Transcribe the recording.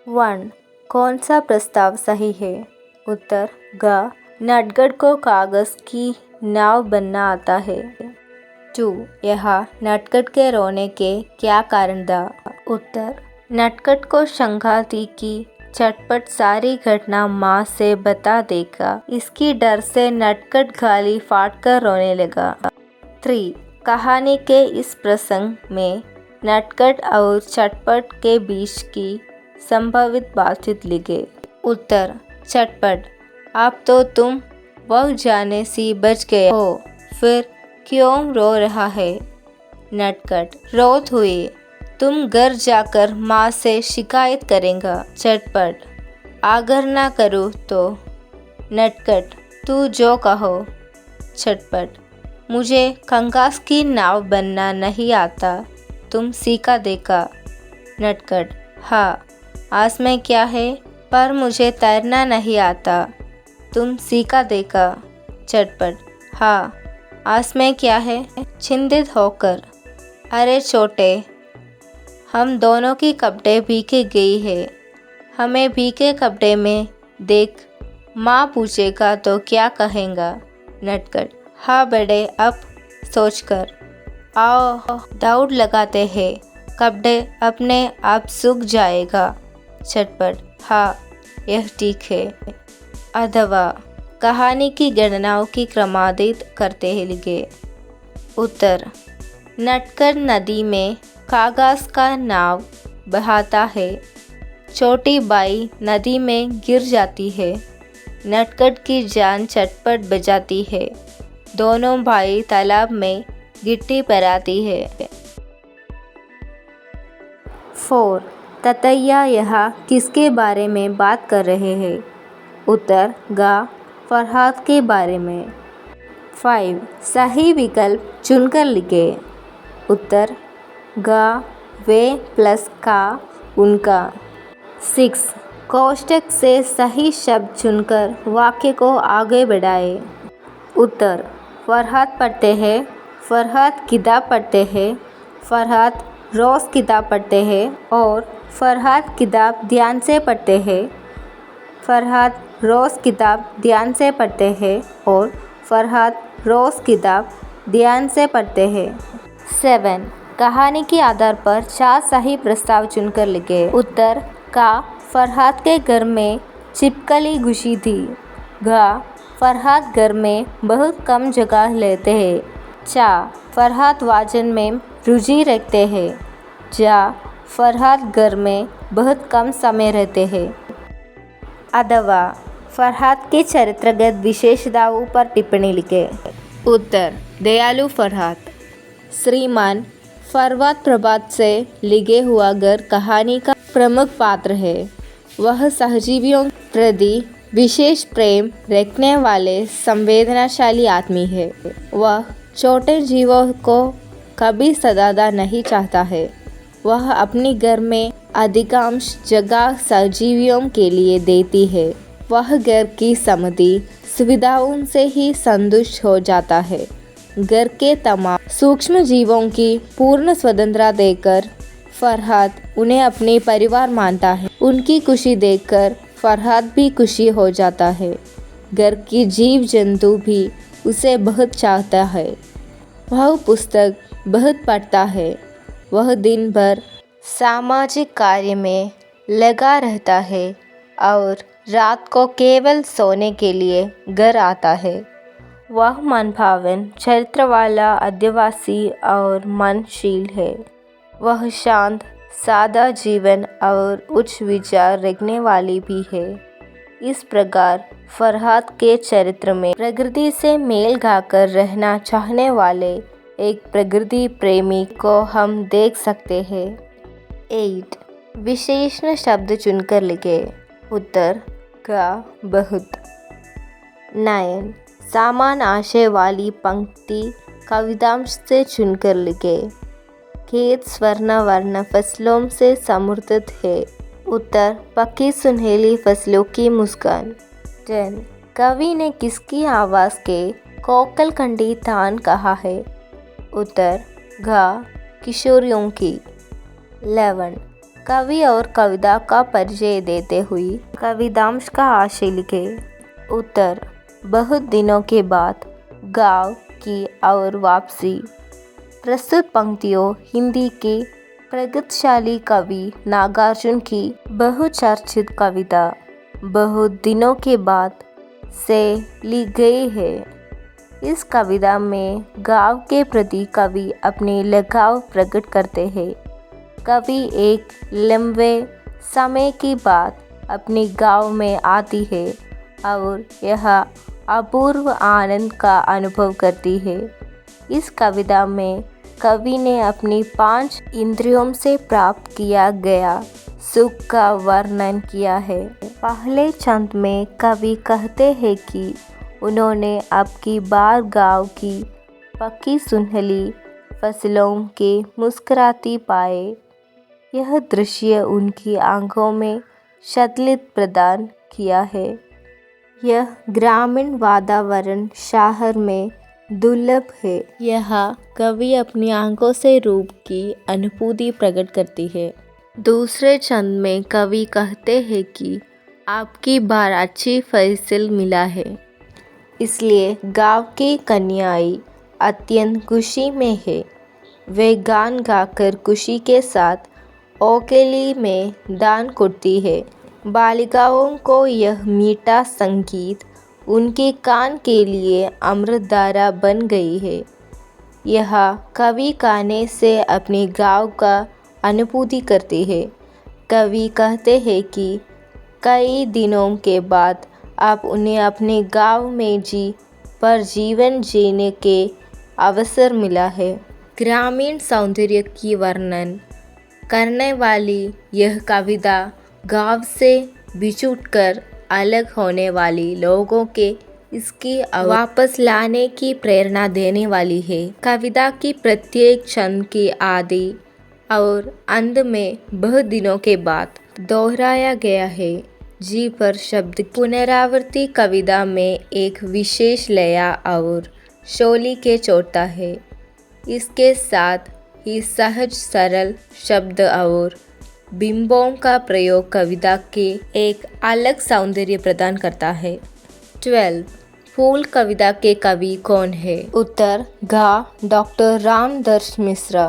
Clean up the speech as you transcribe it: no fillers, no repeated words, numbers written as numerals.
1. कौन सा प्रस्ताव सही है? उत्तर ग. नटखट को कागज की नाव बनना आता है। 2. यहाँ नटखट के रोने के क्या कारण था? उत्तर नटखट को शंका थी कि चटपट सारी घटना माँ से बता देगा। इसकी डर से नटखट गाली फाड़कर रोने लगा। 3. कहानी के इस प्रसंग में नटखट और चटपट के बीच की संभावित बातचीत लिखे। उत्तर चटपट, अब तो तुम वह जाने सी बच गए हो, फिर क्यों रो रहा है? नटखट रोत हुए, तुम घर जाकर माँ से शिकायत करेंगा। चटपट अगर ना करूँ तो? नटखट तू जो कहो। चटपट मुझे कंकास की नाव बनना नहीं आता, तुम सीखा देखा। नटखट हाँ, आस में क्या है, पर मुझे तैरना नहीं आता, तुम सीखा देखा। चटपट हाँ, आस में क्या है? चिंतित होकर, अरे छोटे, हम दोनों की कपड़े भीगे गई है, हमें भीगे कपड़े में देख माँ पूछेगा तो क्या कहेगा? नटखट हाँ बड़े, अब सोचकर आओ दौड़ लगाते हैं, कपड़े अपने आप सूख जाएगा। चटपट हाँ, यह ठीक है। अथवा कहानी की गणनाओं की क्रमादित करते हैं लिखे। उत्तर नटखट नदी में कागज का नाव बहाता है, छोटी बाई नदी में गिर जाती है, नटखट की जान चटपट बजाती है, दोनों भाई तालाब में गिट्टी पराती है। 4. ततैया यहाँ किसके बारे में बात कर रहे हैं? उत्तर ग. फरहाद के बारे में। 5. सही विकल्प चुनकर लिखे। उत्तर ग. वे प्लस का उनका। 6. कोष्ठक से सही शब्द चुनकर वाक्य को आगे बढ़ाए। उत्तर फरहाद पढ़ते हैं, फरहाद किताब पढ़ते हैं, फरहाद रोज़ किताब पढ़ते हैं और फरहाद किताब ध्यान से पढ़ते हैं, फरहाद रोज़ किताब ध्यान से पढ़ते हैं और फरहाद रोज़ किताब ध्यान से पढ़ते हैं। 7. कहानी के आधार पर 4 सही प्रस्ताव चुनकर लिखे। उत्तर का. फरहाद के घर में छिपकली घुसी थी। घ. फरहाद घर में बहुत कम जगह लेते हैं। चा. फरहाद वाचन में रुचि रखते हैं। जा. फरहाद घर में बहुत कम समय रहते हैं। अथवा फरहाद के चरित्रगत विशेषताओं पर टिप्पणी लिखे। उत्तर दयालु फरहाद। श्रीमान फरहाद प्रभात से लिखे हुआ घर कहानी का प्रमुख पात्र है। वह सहजीवियों प्रति विशेष प्रेम रखने वाले संवेदनाशाली आदमी है। वह छोटे जीवों को कभी सताना नहीं चाहता है। वह अपने घर में अधिकांश जगह सहजीवियों के लिए देती है। वह घर की समृद्धि सुविधाओं से ही संतुष्ट हो जाता है। घर के तमाम सूक्ष्म जीवों की पूर्ण स्वतंत्रता देकर फरहाद उन्हें अपने परिवार मानता है। उनकी खुशी देखकर फरहाद भी खुशी हो जाता है। घर की जीव जंतु भी उसे बहुत चाहता है। वह पुस्तक बहुत पढ़ता है। वह दिन भर सामाजिक कार्य में लगा रहता है और रात को केवल सोने के लिए घर आता है। वह मनभावन चरित्र वाला आदिवासी और मनशील है। वह शांत सादा जीवन और उच्च विचार रखने वाली भी है। इस प्रकार फरहाद के चरित्र में प्रकृति से मेल खाकर रहना चाहने वाले एक प्रकृति प्रेमी को हम देख सकते हैं। 8. विशेषण शब्द चुनकर लिखे। उत्तर का. बहुत। 9. समान आशय वाली पंक्ति कवितांश से चुनकर लिखे। खेत स्वर्ण वर्ण फसलों से समृद्ध है। उत्तर पक्की सुनहली फसलों की मुस्कान। 10. कवि ने किसकी आवाज़ के कोकिल खंडी तान कहा है? उत्तर घ. किशोरियों की। 11. कवि और कविता का परिचय देते हुए कवितांश का आशय लिखे। उत्तर, बहुत दिनों के बाद गाँव की और वापसी। प्रस्तुत पंक्तियों हिंदी के प्रगतिशाली कवि नागार्जुन की बहुचर्चित कविता बहुत दिनों के बाद से ली गई है। इस कविता में गाँव के प्रति कवि अपने लगाव प्रकट करते हैं। कवि एक लंबे समय के बाद अपने गांव में आती है और यह अपूर्व आनंद का अनुभव करती है। इस कविता में कवि ने अपनी 5 इंद्रियों से प्राप्त किया गया सुख का वर्णन किया है। पहले छंद में कवि कहते हैं कि उन्होंने अब की बार गांव की पक्की सुनहली फसलों के मुस्कुराती पाए। यह दृश्य उनकी आंखों में शतलित प्रदान किया है। यह ग्रामीण वातावरण शहर में दुर्लभ है। यह कवि अपनी आंखों से रूप की अनुभूति प्रकट करती है। दूसरे छंद में कवि कहते हैं कि आपकी बार अच्छी फसल मिला है, इसलिए गांव की कन्याएं अत्यंत खुशी में है। वे गान गाकर खुशी के साथ ओकेली में दान करती है। बालिकाओं को यह मीठा संगीत उनके कान के लिए अमृतधारा बन गई है। यह कवि गाने से अपने गांव का अनुभूति करते हैं। कवि कहते हैं कि कई दिनों के बाद अब उन्हें अपने गांव में जीवन जीने के अवसर मिला है। ग्रामीण सौंदर्य की वर्णन करने वाली यह कविता गांव से बिछुड़कर अलग होने वाली लोगों के इसकी वापस लाने की प्रेरणा देने वाली है। कविता की प्रत्येक छंद की आदि और अंत में बहुत दिनों के बाद दोहराया गया है। जी पर शब्द पुनरावृत्ति कविता में एक विशेष लय और शैली के जोड़ता है। इसके साथ ही सहज सरल शब्द और बिंबों का प्रयोग कविता के एक अलग सौंदर्य प्रदान करता है। 12. फूल कविता के कवि कौन है? उत्तर, घ. डॉक्टर रामदर्श मिश्रा।